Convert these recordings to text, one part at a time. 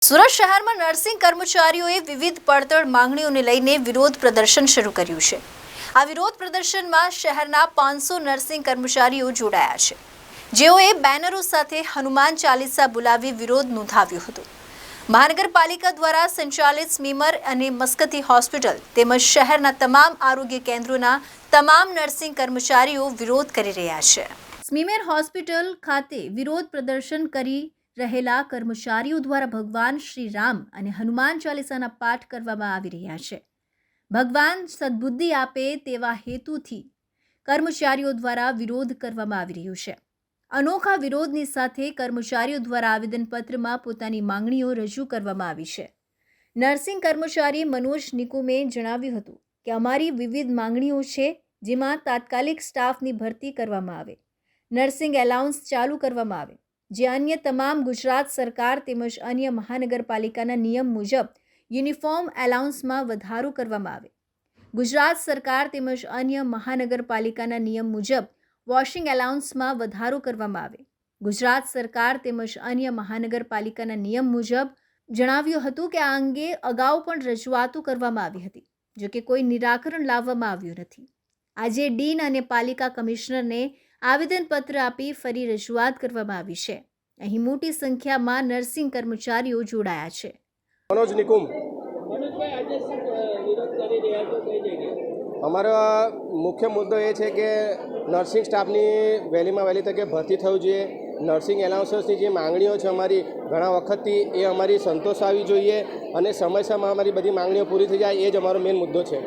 સુરત શહેરમાં નર્સિંગ કર્મચારીઓએ વિવિધ પડતર માંગણીઓને લઈને વિરોધ પ્રદર્શન શરૂ કર્યું છે। આ વિરોધ પ્રદર્શનમાં શહેરના 500 નર્સિંગ કર્મચારીઓ જોડાયા છે, જેઓએ બેનરો સાથે હનુમાન ચાલીસા બોલાવી વિરોધ નોંધાવ્યો હતો। મહાનગરપાલિકા દ્વારા સંચાલિત સ્મીમર અને મસ્કતી હોસ્પિટલ તેમજ શહેરના તમામ આરોગ્ય કેન્દ્રોના તમામ નર્સિંગ કર્મચારીઓ વિરોધ કરી રહ્યા છે। સ્મીમેર હોસ્પિટલ ખાતે વિરોધ પ્રદર્શન કરી રહેલા કર્મચારીઓ દ્વારા ભગવાન શ્રી રામ અને હનુમાન ચાલીસાના પાઠ કરવામાં આવી રહ્યા છે। ભગવાન સદબુદ્ધિ આપે તેવા હેતુથી કર્મચારીઓ દ્વારા વિરોધ કરવામાં આવી રહ્યો છે। અનોખા વિરોધની સાથે કર્મચારીઓ દ્વારા આવેદનપત્રમાં પોતાની માંગણીઓ રજૂ કરવામાં આવી છે। નર્સિંગ કર્મચારી મનોજ નિકુમે જણાવ્યું હતું કે અમારી વિવિધ માંગણીઓ છે, જેમાં તાત્કાલિક સ્ટાફની ભરતી કરવામાં આવે, નર્સિંગ એલાઉન્સ ચાલુ કરવામાં આવે, જે અન્ય તમામ ગુજરાત સરકાર તેમજ અન્ય મહાનગરપાલિકાના નિયમ મુજબ યુનિફોર્મ એલાઉન્સમાં વધારો કરવામાં આવે, ગુજરાત સરકાર તેમજ અન્ય મહાનગરપાલિકાના નિયમ મુજબ વોશિંગ એલાઉન્સમાં વધારો કરવામાં આવે, ગુજરાત સરકાર તેમજ અન્ય મહાનગરપાલિકાના નિયમ મુજબ જણાવ્યું હતું કે આ અંગે અગાઉ પણ રજૂઆતો કરવામાં આવી હતી, જો કે કોઈ નિરાકરણ લાવવામાં આવ્યું નથી। આજે ડીન અને પાલિકા કમિશનરને આવેદનપત્ર આપી ફરી રજૂઆત કરવામાં આવી છે। અહીં મોટી સંખ્યામાં નર્સિંગ કર્મચારીઓ જોડાયા છે। મનોજ નિકુમ, અમારો મુખ્ય મુદ્દો એ છે કે નર્સિંગ સ્ટાફની વહેલીમાં વહેલી તકે ભરતી થવી જોઈએ। નર્સિંગ એલાઉન્સની જે માંગણીઓ છે અમારી ઘણા વખતથી, એ અમારી સંતોષાવી જોઈએ અને સમયસરમાં અમારી બધી માંગણીઓ પૂરી થઈ જાય, એ જ અમારો મેઇન મુદ્દો છે।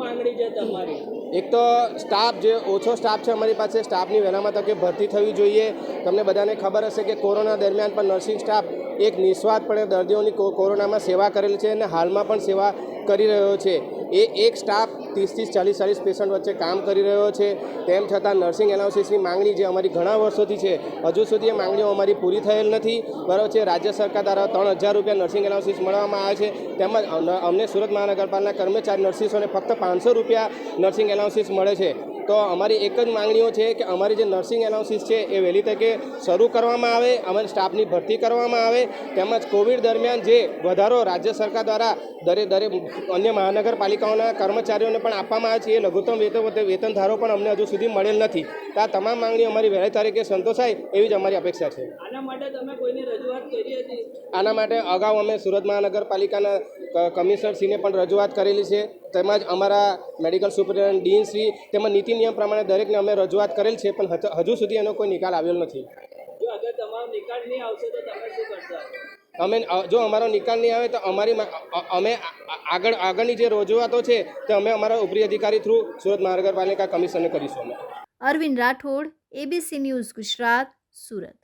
માંગણી છે તમારી? એક તો સ્ટાફ, જે ઓછો સ્ટાફ છે અમારી પાસે, સ્ટાફની વહેલામાં તકે ભરતી થવી જોઈએ। તમને બધાને ખબર હશે કે કોરોના દરમિયાન પણ નર્સિંગ સ્ટાફ એક નિસ્વાર્થપણે દર્દીઓની કોરોનામાં સેવા કરેલી છે અને હાલમાં પણ સેવા કરી રહ્યો છે। એ એક સ્ટાફ 30-40 પેશન્ટ વચ્ચે કામ કરી રહ્યો છે। તેમ છતાં નર્સિંગ એલાઉન્સીસની માંગણી જે અમારી ઘણા વર્ષોથી છે, હજુ સુધી એ માંગણીઓ અમારી પૂરી થયેલ નથી, બરાબર છે। રાજ્ય સરકાર દ્વારા 3000 રૂપિયા નર્સિંગ એલાઉન્સીસ મળવામાં આવે છે, તેમજ અમને સુરત મહાનગરપાલિકાના કર્મચારી નર્સિસોને ફક્ત 500 રૂપિયા નર્સિંગ એલાઉન્સીસ મળે છે। તો અમારી એક જ માંગણીઓ છે કે અમારી જે નર્સિંગ એલાઉન્સીસ છે એ વહેલી તકે શરૂ કરવામાં આવે, અમારી સ્ટાફની ભરતી કરવામાં આવે, તેમજ કોવિડ દરમિયાન જે વધારો રાજ્ય સરકાર દ્વારા દરેક અન્ય મહાનગરપાલિકાઓના કર્મચારીઓને પણ આપવામાં આવે છે, એ લઘુત્તમ વેતન ધારો પણ અમને હજુ સુધી મળેલ નથી। તો આ તમામ માંગણીઓ અમારી વહેલી તારીખે સંતોષાય એવી જ અમારી અપેક્ષા છે। આના માટે તમે કોઈને રજૂઆત કરી હતી? આના માટે અગાઉ અમે સુરત મહાનગરપાલિકાના કમિશનરશ્રીને પણ રજૂઆત કરેલી છે, તેમજ અમારા મેડિકલ સુપ્રિન્ટેન્ડન્ટ ડીનશ્રી તેમજ નીતિ નિયમ પ્રમાણે દરેકને અમે રજૂઆત કરેલ છે, પણ હજુ સુધી એનો કોઈ નિકાલ આવેલ નથી। જો અગર તમારો નિકાલ નહીં આવશે તો તમે શું કરશો? જો અમારો નિકાલ નહીં આવે તો અમે આગળની જે રજૂઆતો છે તે અમે અમારા ઉપરી અધિકારી થ્રુ સુરત મહાનગરપાલિકા કમિશનરને કરીશું। Arvind Rathod, ABC news Gujarat, Surat.